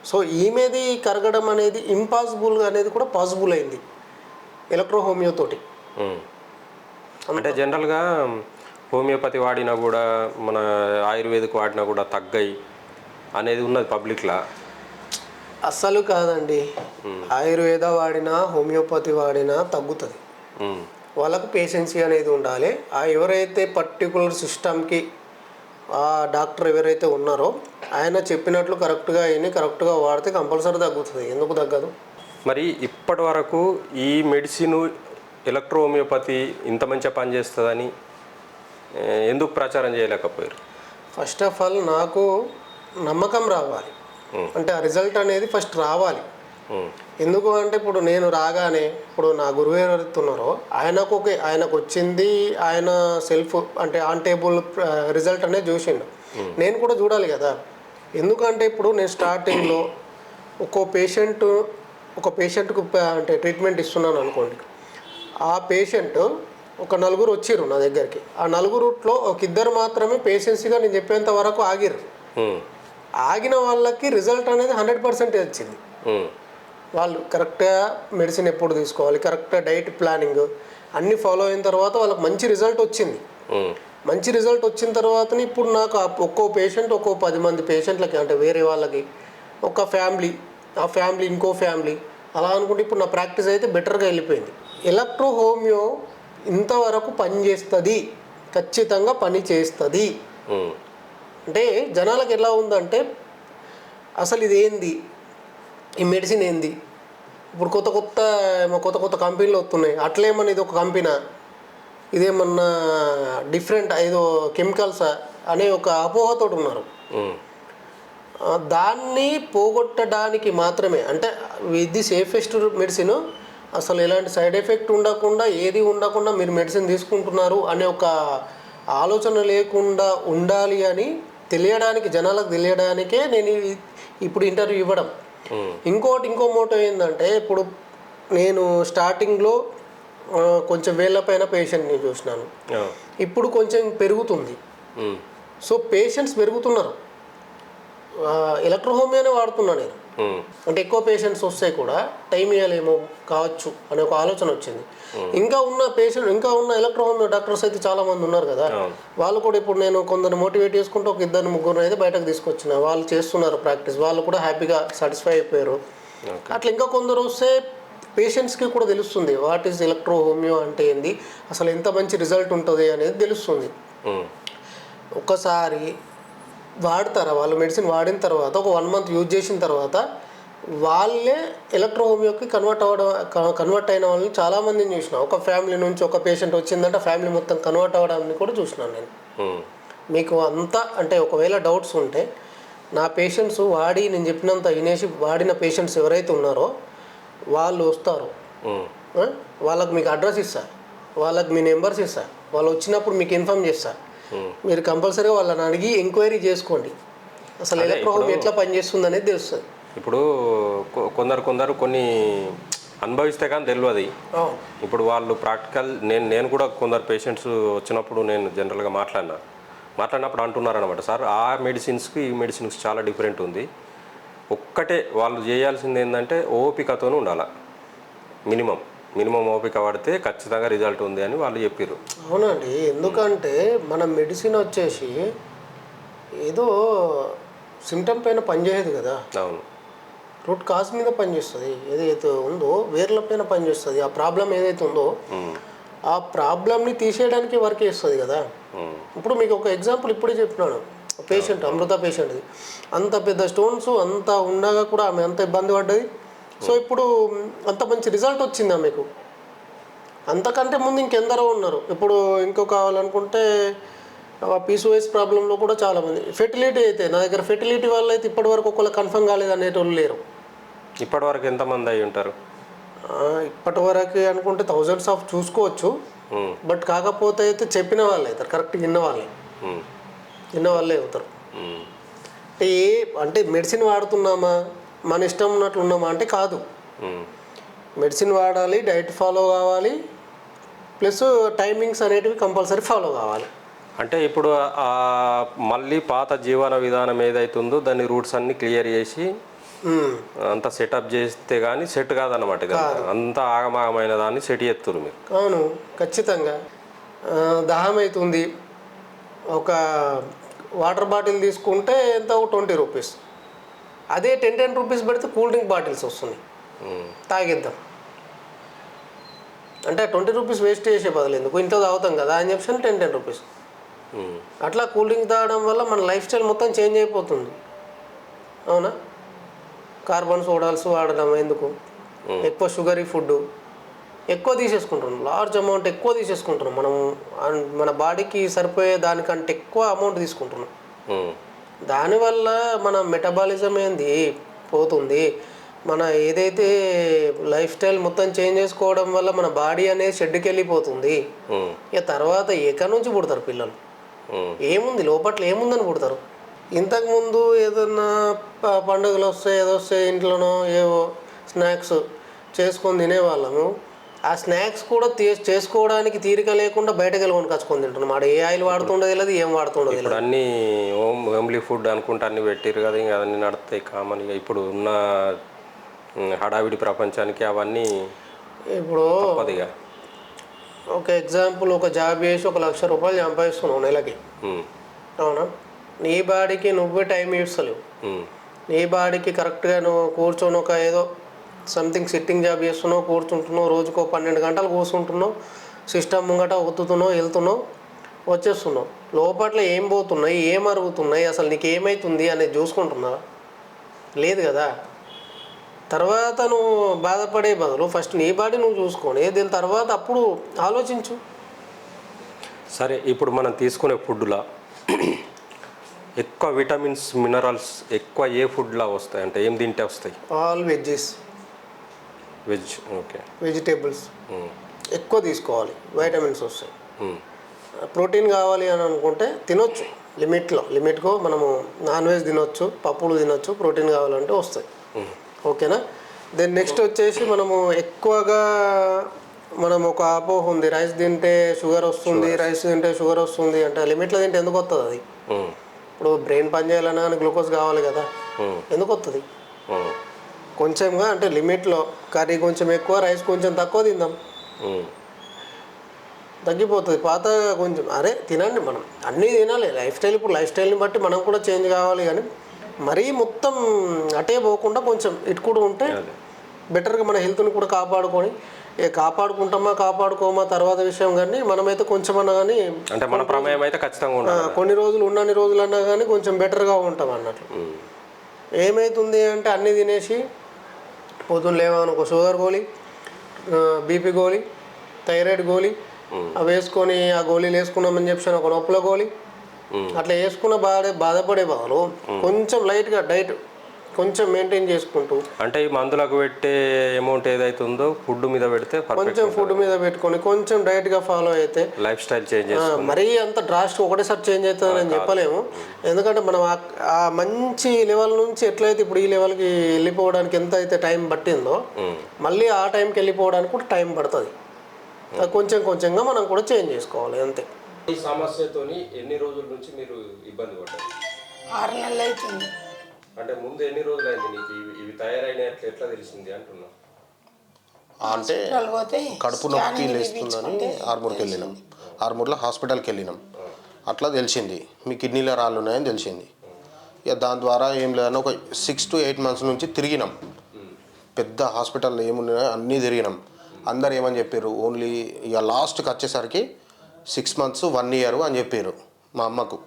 సో ఈమెది కరగడం అనేది ఇంపాసిబుల్ అనేది కూడా పాసిబుల్ అయింది ఎలక్ట్రో హోమియోతోటి. అంటే జనరల్గా హోమియోపతి వాడినా కూడా మన ఆయుర్వేదిక్ వాడినా కూడా తగ్గాయి అనేది ఉన్నది పబ్లిక్లా. అస్సలు కాదండి. ఆయుర్వేద వాడినా హోమియోపతి వాడినా తగ్గుతుంది. వాళ్ళకు పేషెన్సీ అనేది ఉండాలి. ఎవరైతే పర్టికులర్ సిస్టమ్కి ఆ డాక్టర్ ఎవరైతే ఉన్నారో ఆయన చెప్పినట్లు కరెక్ట్గా అయినా కరెక్ట్గా వాడితే కంపల్సరీ తగ్గుతుంది. ఎందుకు తగ్గదు? మరి ఇప్పటి వరకు ఈ మెడిసిన్ ఎలక్ట్రో హోమియోపతి ఇంత మంచిగా పనిచేస్తుందని ఎందుకు ప్రచారం చేయలేకపోయారు? ఫస్ట్ ఆఫ్ ఆల్ నాకు నమ్మకం రావాలి, అంటే ఆ రిజల్ట్ అనేది ఫస్ట్ రావాలి. ఎందుకు అంటే ఇప్పుడు నేను రాగానే ఇప్పుడు నా గురువు ఎవరైతే ఉన్నారో ఆయనకు వచ్చింది, ఆయన సెల్ఫ్ అంటే ఆన్ టేబుల్ రిజల్ట్ అనేది చూసిండు. నేను కూడా చూడాలి కదా. ఎందుకంటే ఇప్పుడు నేను స్టార్టింగ్లో ఒక పేషెంట్కు అంటే ట్రీట్మెంట్ ఇస్తున్నాను అనుకోండి. ఆ పేషెంట్ ఒక నలుగురు వచ్చిర్రు నా దగ్గరికి. ఆ నలుగురులో ఒక ఇద్దరు మాత్రమే పేషెన్సీగా నేను చెప్పేంత వరకు ఆగిర్రు. ఆగిన వాళ్ళకి రిజల్ట్ అనేది 100% వచ్చింది. వాళ్ళు కరెక్ట్గా మెడిసిన్ ఎప్పుడు తీసుకోవాలి, కరెక్ట్గా డైట్ ప్లానింగ్ అన్నీ ఫాలో అయిన తర్వాత వాళ్ళకి మంచి రిజల్ట్ వచ్చింది. మంచి రిజల్ట్ వచ్చిన తర్వాతనే ఇప్పుడు నాకు ఒక్కో పేషెంట్ ఒక్కో 10 మంది పేషెంట్లకి అంటే వేరే వాళ్ళకి ఒక ఫ్యామిలీ, ఆ ఫ్యామిలీ ఇంకో ఫ్యామిలీ అలా అనుకుంటే ఇప్పుడు నా ప్రాక్టీస్ అయితే బెటర్గా వెళ్ళిపోయింది. ఎలక్ట్రో హోమియో ఇంతవరకు పనిచేస్తుంది, ఖచ్చితంగా పని చేస్తుంది. అంటే జనాలకు ఎలా ఉందంటే అసలు ఇది ఏంది, ఈ మెడిసిన్ ఏంది, ఇప్పుడు కొత్త కొత్త కంపెనీలు వస్తున్నాయి, అట్లేమన్నా ఇది ఒక కంపెనీ, ఇదేమన్నా డిఫరెంట్ ఏదో కెమికల్సా అనే ఒక అపోహతో ఉన్నారు. దాన్ని పోగొట్టడానికి మాత్రమే, అంటే ఇది సేఫెస్ట్ మెడిసిన్, అసలు ఎలాంటి సైడ్ ఎఫెక్ట్ ఉండకుండా ఏది ఉండకుండా మీరు మెడిసిన్ తీసుకుంటున్నారు అనే ఒక ఆలోచన లేకుండా ఉండాలి అని తెలియడానికి, జనాలకు తెలియడానికే నేను ఇప్పుడు ఇంటర్వ్యూ ఇవ్వడం. ఇంకో మోటో ఏంటంటే ఇప్పుడు నేను స్టార్టింగ్లో కొంచెం వేళ్ళ పైన పేషెంట్ని చూసినాను, ఇప్పుడు కొంచెం పెరుగుతుంది. సో పేషెంట్స్ పెరుగుతున్నారు, ఎలక్ట్రో హోమియోనే వాడుతున్నా నేను. అంటే ఎక్కువ పేషెంట్స్ వస్తే కూడా టైం ఇవ్వలేమో కావచ్చు అనే ఒక ఆలోచన వచ్చింది. ఇంకా ఉన్న ఎలక్ట్రో హోమియో డాక్టర్స్ అయితే చాలా మంది ఉన్నారు కదా, వాళ్ళు కూడా ఇప్పుడు నేను కొందరు మోటివేట్ చేసుకుంటూ ఒక 2-3 అయితే బయటకు తీసుకొచ్చిన, వాళ్ళు చేస్తున్నారు ప్రాక్టీస్, వాళ్ళు కూడా హ్యాపీగా సాటిస్ఫై అయిపోయారు. అట్లా ఇంకా కొందరు వస్తే పేషెంట్స్కి కూడా తెలుస్తుంది వాట్ ఈజ్ ఎలక్ట్రో హోమియో అంటే ఏంది, అసలు ఎంత మంచి రిజల్ట్ ఉంటుంది అనేది తెలుస్తుంది. ఒక్కసారి వాడతారా వాళ్ళు మెడిసిన్ వాడిన తర్వాత ఒక 1 మంత్ యూజ్ చేసిన తర్వాత వాళ్ళే ఎలక్ట్రో హోమియోకి కన్వర్ట్ అయిన వాళ్ళని చాలామందిని చూసిన. ఒక ఫ్యామిలీ నుంచి ఒక పేషెంట్ వచ్చిందంటే ఫ్యామిలీ మొత్తం కన్వర్ట్ అవ్వడాన్ని కూడా చూసినాను నేను. మీకు అంతా అంటే ఒకవేళ డౌట్స్ ఉంటే నా పేషెంట్స్ నేను చెప్పినంత వినేసి వాడిన పేషెంట్స్ ఎవరైతే ఉన్నారో వాళ్ళు వస్తారు, వాళ్ళకి మీకు అడ్రస్ ఇస్తా, వాళ్ళకి మీ నెంబర్స్ ఇస్తా, వాళ్ళు వచ్చినప్పుడు మీకు ఇన్ఫామ్ చేస్తా. మీరు కంపల్సరీగా వాళ్ళని అడిగి ఎంక్వైరీ చేసుకోండి, అసలు ఎలక్ట్రో హోమియో ఎట్లా పనిచేస్తుంది అనేది తెలుస్తుంది. ఇప్పుడు కొందరు కొన్ని అనుభవిస్తే కానీ తెలియదు. ఇప్పుడు వాళ్ళు ప్రాక్టికల్ నేను కూడా కొందరు పేషెంట్స్ వచ్చినప్పుడు నేను జనరల్గా మాట్లాడినప్పుడు అంటున్నారు అనమాట, సార్ ఆ మెడిసిన్స్కి ఈ మెడిసిన్స్కి చాలా డిఫరెంట్ ఉంది, ఒక్కటే వాళ్ళు చేయాల్సింది ఏంటంటే ఓపికతోనే ఉండాలి, మినిమం ఓపిక పడితే ఖచ్చితంగా రిజల్ట్ ఉంది అని వాళ్ళు చెప్పారు. అవునండి, ఎందుకంటే మన మెడిసిన్ వచ్చేసి ఏదో సిమ్టమ్ పైన పనిచేయదు కదా. అవును, రూట్ కాజ్ మీద పనిచేస్తుంది, ఏదైతే ఉందో వేర్ల పైన పనిచేస్తుంది. ఆ ప్రాబ్లం ఏదైతే ఉందో ఆ ప్రాబ్లమ్ని తీసేయడానికి వర్క్ చేస్తుంది కదా. ఇప్పుడు మీకు ఒక ఎగ్జాంపుల్ ఇప్పుడే చెప్పినాను, పేషెంట్ అమృత పేషెంట్ది అంత పెద్ద స్టోన్స్ అంత ఉండగా కూడా ఆమె అంత ఇబ్బంది పడ్డది. సో ఇప్పుడు అంత మంచి రిజల్ట్ వచ్చింది ఆమెకు. అంతకంటే ముందు ఇంకెందరో ఉన్నారు. ఇప్పుడు ఇంకో కావాలనుకుంటే పీసీఓఎస్ ప్రాబ్లంలో కూడా చాలామంది, ఫెర్టిలిటీ అయితే నా దగ్గర ఫెర్టిలిటీ వాళ్ళు అయితే ఇప్పటివరకు ఒకళ్ళు కన్ఫర్మ్ కాలేదు అనేటోళ్ళు లేరు. ఇప్పటివరకు ఎంతమంది అయి ఉంటారు? ఇప్పటివరకు అనుకుంటే థౌజండ్స్ ఆఫ్ చూసుకోవచ్చు. బట్ కాకపోతే అయితే చెప్పిన వాళ్ళే అవుతారు, కరెక్ట్ విన్న వాళ్ళే అవుతారు. అంటే అంటే మెడిసిన్ వాడుతున్నామా మన ఇష్టం ఉన్నట్లు ఉన్నామా అంటే కాదు. మెడిసిన్ వాడాలి, డైట్ ఫాలో కావాలి, ప్లస్ టైమింగ్స్ అనేటివి కంపల్సరీ ఫాలో కావాలి. అంటే ఇప్పుడు మళ్ళీ పాత జీవన విధానం ఏదైతుందో దాని రూట్స్ అన్ని క్లియర్ చేసి అంత సెటప్ చేస్తే కానీ సెట్ కాదన్నమాట. ఇది అంత ఆగమాగమైన దాన్ని సెట్ చేస్తారు మీరు. అవును, ఖచ్చితంగా. దాహం అవుతుంది, ఒక వాటర్ బాటిల్ తీసుకుంటే ఎంత 20 రూపీస్, అదే 10 రూపీస్ పెడితే కూల్ డ్రింక్ బాటిల్స్ వస్తున్నాయి, తాగిద్దాం అంటే 20 రూపీస్ వేస్ట్ చేసే బదులు ఎందుకు ఇంట్లో తాగుతాం కదా అని చెప్పి 10 రూపీస్. అట్లా కూల్ డ్రింక్ తాగడం వల్ల మన లైఫ్ స్టైల్ మొత్తం చేంజ్ అయిపోతుంది. అవునా? కార్బన్ సోడాల్స్ వాడడం ఎందుకు, ఎక్కువ షుగరీ ఫుడ్ ఎక్కువ తీసేసుకుంటున్నాం, లార్జ్ అమౌంట్ ఎక్కువ తీసేసుకుంటున్నాం మనం, మన బాడీకి సరిపోయే దానికంటే ఎక్కువ అమౌంట్ తీసుకుంటున్నాం. దానివల్ల మన మెటబాలిజం ఏంది పోతుంది, మన ఏదైతే లైఫ్ స్టైల్ మొత్తం చేంజ్ చేసుకోవడం వల్ల మన బాడీ అనేది షెడ్కి వెళ్ళిపోతుంది. ఇక తర్వాత ఎక్కడి నుంచి పుడతారు పిల్లలు, ఏముంది లోపట్ల ఏముందని పుడతారు. ఇంతకుముందు ఏదన్నా పండుగలు వస్తే ఏదో వస్తే ఇంట్లోనో ఏవో స్నాక్స్ చేసుకొని తినేవాళ్ళము. ఆ స్నాక్స్ కూడా చేసుకోవడానికి తీరిక లేకుండా బయటకు వెళ్ళి కొనుకొచ్చుకొని తింటున్నాం. ఆడ ఏ ఆయిల్ వాడుతుండదు లేదు, ఏం వాడుతుండదు లేదు. అన్నీ హోమ్లీ ఫుడ్ అనుకుంటే అన్నీ పెట్టారు కదా, ఇంకా అన్నీ నడుస్తాయి కామన్గా. ఇప్పుడు ఉన్న హడావిడి ప్రపంచానికి అవన్నీ ఇప్పుడు తప్పదిగా. ఒక ఎగ్జాంపుల్, ఒక జాబ్ చేసి 1 లక్ష రూపాయలు సంపాదిస్తున్నావు నెలకి, అవునా? నీ బాడీకి నువ్వే టైం ఇస్తలేవు. నీ బాడీకి కరెక్ట్గా నువ్వు కూర్చొని ఒక ఏదో సంథింగ్ సిట్టింగ్ జాబ్ చేస్తున్నావు, కూర్చుంటున్నావు, రోజుకో 12 గంటలు కూర్చుంటున్నావు, సిస్టమ్ ముంగట ఒత్తుతున్నావు, వెళ్తున్నావు, వచ్చేస్తున్నావు. లోపట్ల ఏం పోతున్నాయి, ఏం అరుగుతున్నాయి, అసలు నీకు ఏమవుతుంది అనేది చూసుకుంటున్నావా? లేదు కదా. తర్వాత నువ్వు బాధపడే బదులు ఫస్ట్ నీ బాడీ నువ్వు చూసుకొని దీని తర్వాత అప్పుడు ఆలోచించు. సరే, ఇప్పుడు మనం తీసుకునే ఫుడ్లా ఎక్కువ విటమిన్స్, మినరల్స్ ఎక్కువ ఏ ఫుడ్లా వస్తాయి అంటే ఏం తింటే వస్తాయి? All veg. ఓకే, వెజిటేబుల్స్ ఎక్కువ తీసుకోవాలి, వైటమిన్స్ వస్తాయి. ప్రోటీన్ కావాలి అని అనుకుంటే తినొచ్చు లిమిట్కో మనము నాన్ వెజ్ తినొచ్చు, పప్పులు తినొచ్చు, ప్రోటీన్ కావాలంటే వస్తాయి. ఓకేనా? దెన్ నెక్స్ట్ వచ్చేసి మనము ఎక్కువగా మనం ఒక అపోహ ఉంది, రైస్ తింటే షుగర్ వస్తుంది, రైస్ తింటే షుగర్ వస్తుంది అంటే లిమిట్లో తింటే ఎందుకు వస్తుంది అది? ఇప్పుడు బ్రెయిన్ పని చేయాలన్నా కానీ గ్లూకోజ్ కావాలి కదా, ఎందుకు వస్తుంది? కొంచెంగా అంటే లిమిట్లో, కర్రీ కొంచెం ఎక్కువ, రైస్ కొంచెం తక్కువ తిందాం, తగ్గిపోతుంది. పాత కొంచెం తినండి, మనం అన్నీ తినాలి. లైఫ్ స్టైల్ ఇప్పుడు లైఫ్ స్టైల్ని బట్టి మనం కూడా చేంజ్ కావాలి, కానీ మరీ మొత్తం అటే పోకుండా కొంచెం ఇటు కూడా ఉంటే బెటర్గా మన హెల్త్ని కూడా కాపాడుకొని, కాపాడుకోమా తర్వాత విషయం, కానీ మనమైతే కొంచెం అన్నా కానీ అంటే మన ప్రమేయం అయితే ఖచ్చితంగా ఉండాలి. కొన్ని రోజులు ఉన్నన్ని రోజులు అన్నా కానీ కొంచెం బెటర్గా ఉంటాం అన్నట్లు. ఏమవుతుంది అంటే అన్నీ తినేసి పొద్దున్న లేవని ఒక షుగర్ గోళీ, బీపీ గోళీ, థైరాయిడ్ గోళీ అవి వేసుకొని ఆ గోళీలు వేసుకున్నామని చెప్పి ఒక నొప్పుల గోళీ అట్లా వేసుకున్న బాధపడే బదులు కొంచెం లైట్గా డైట్ కొంచెం మెయింటైన్ చేసుకుంటూ, అంటే ఈ మందులకు పెట్టే అమౌంట్ ఏదైతుందో ఫుడ్ మీద పెడితే కొంచెం ఫుడ్ మీద పెట్టుకొని కొంచెం డైట్గా ఫాలో అయితే లైఫ్ స్టైల్ చేంజ్ మరీ అంత డ్రాస్టిక్ ఒకటేసారి చేంజ్ అవుతుందని నేను చెప్పలేము. ఎందుకంటే మనం ఆ మంచి లెవెల్ నుంచి ఎట్లయితే ఇప్పుడు ఈ లెవెల్కి వెళ్ళిపోవడానికి ఎంత అయితే టైం పట్టిందో మళ్ళీ ఆ టైంకి వెళ్ళిపోవడానికి కూడా టైం పడుతుంది. కొంచెంగా మనం కూడా చేంజ్ చేసుకోవాలి, అంతే. ఈ సమస్యతోని ఎన్ని రోజుల నుంచి మీరు ఇబ్బంది పడ్డారు? 6 నెలలు అవుతుంది. అంటే ముందు ఎన్ని రోజులు అయింది నీకు ఇవి తయారైనట్లు ఎట్లా తెలిసింది అంటున్నా? అంటే కడుపు నొప్పి లేస్తుందని ఆర్మూర్లో హాస్పిటల్కి వెళ్ళినాం. అట్లా తెలిసింది మీ కిడ్నీలో రాళ్ళు ఉన్నాయని తెలిసింది. ఇక దాని ద్వారా ఏం లేదని ఒక 6 to 8 months నుంచి తిరిగినాం. పెద్ద హాస్పిటల్లో ఏమున్నాయో అన్నీ తిరిగినాం. అందరు ఏమని చెప్పారు, ఓన్లీ ఇక లాస్ట్కి వచ్చేసరికి 6 months 1 year అని చెప్పారు. మా అమ్మకు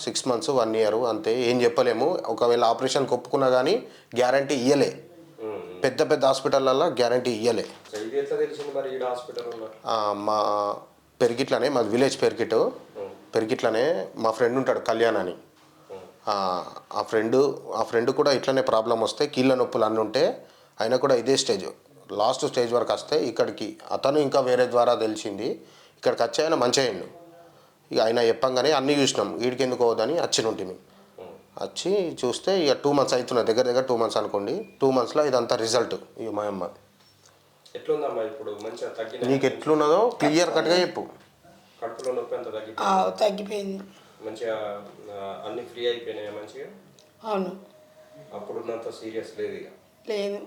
6 months 1 year అంతే, ఏం చెప్పలేము. ఒకవేళ ఆపరేషన్కి ఒప్పుకున్నా కానీ గ్యారంటీ ఇవ్వలే. పెద్ద హాస్పిటల్లో గ్యారంటీ ఇవ్వలే. మా పెరిగిట్లనే, మాది విలేజ్ పెరిగిట్లనే మా ఫ్రెండ్ ఉంటాడు కళ్యాణ్ అని. ఆ ఫ్రెండ్ కూడా ఇట్లనే ప్రాబ్లం వస్తే కీళ్ళ నొప్పులు అన్నీ ఉంటే ఆయన కూడా ఇదే లాస్ట్ స్టేజ్ వరకు వస్తే ఇక్కడికి అతను ఇంకా వేరే ద్వారా తెలిసింది. ఇక్కడికి వచ్చి ఆయన మంచి అయ్యిండు. ఇక ఆయన చెప్పంగానే అన్నీ చూసినాం, వీడికి ఎందుకు పోదని వచ్చినుంటిమి. వచ్చి చూస్తే ఇక 2 months అవుతున్నది, దగ్గర దగ్గర 2 months అనుకోండి. 2 monthsలో ఇదంతా రిజల్ట్. ఇక మా అమ్మ ఎట్లుందమ్మా ఇప్పుడు? మంచిగా తగ్గిన నీకు ఎట్లున్నదో క్లియర్ కట్గా చెప్పు. కడుపులో నొప్పి అంత తగ్గిపోయింది, తగ్గిపోయింది. మంచిగా అన్ని ఫ్రీ అయిపోయినాయా మంచిగా? అవును. అప్పుడున్నంత సీరియస్ లేదు ఇక. లేదు.